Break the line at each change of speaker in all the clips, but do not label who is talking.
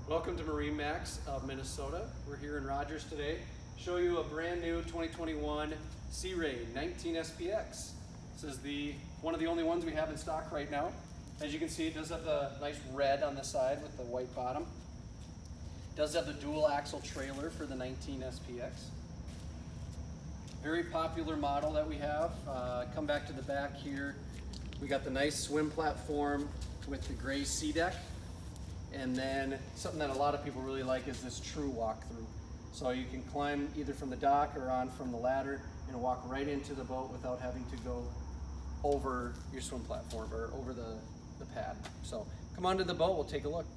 Welcome to MarineMax of Minnesota. We're here in Rogers today. Show you a brand new 2021 Sea Ray 19 SPX. This is one of the only ones we have in stock right now. As you can see, it does have the nice red on the side with the white bottom. It does have the dual axle trailer for the 19 SPX. Very popular model that we have. Come back to the back here. We got the nice swim platform with the gray sea deck. And then something that a lot of people really like is this true walkthrough. So you can climb either from the dock or on from the ladder and walk right into the boat without having to go over your swim platform or over the pad. So come on to the boat, we'll take a look.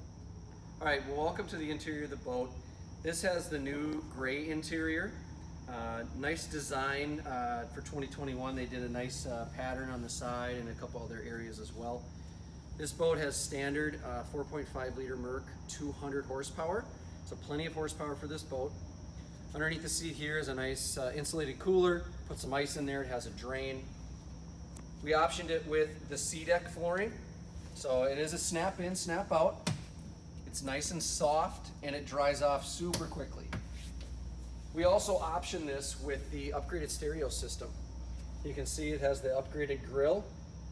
All right, well, welcome to the interior of the boat. This has the new gray interior. Nice design for 2021. They did a nice pattern on the side and a couple other areas as well. This boat has standard 4.5 liter Merc 200 horsepower, so plenty of horsepower for this boat. Underneath the seat here is a nice insulated cooler. Put some ice in there, it has a drain. We optioned it with the sea deck flooring, so it is a snap in, snap out. It's nice and soft and it dries off super quickly. We also optioned this with the upgraded stereo system. You can see it has the upgraded grill,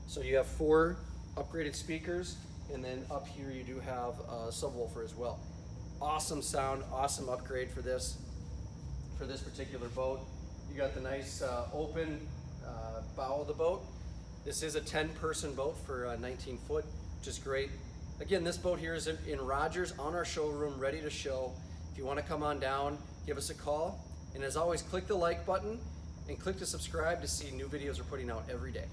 so you have 4 upgraded speakers, and then up here you do have a subwoofer as well. Awesome sound, awesome upgrade for this particular boat. You got the nice open bow of the boat. This is a 10-person boat for 19 foot, which is great. Again, this boat here is in Rogers on our showroom, ready to show. If you want to come on down, give us a call. And as always, click the like button and click to subscribe to see new videos we're putting out every day.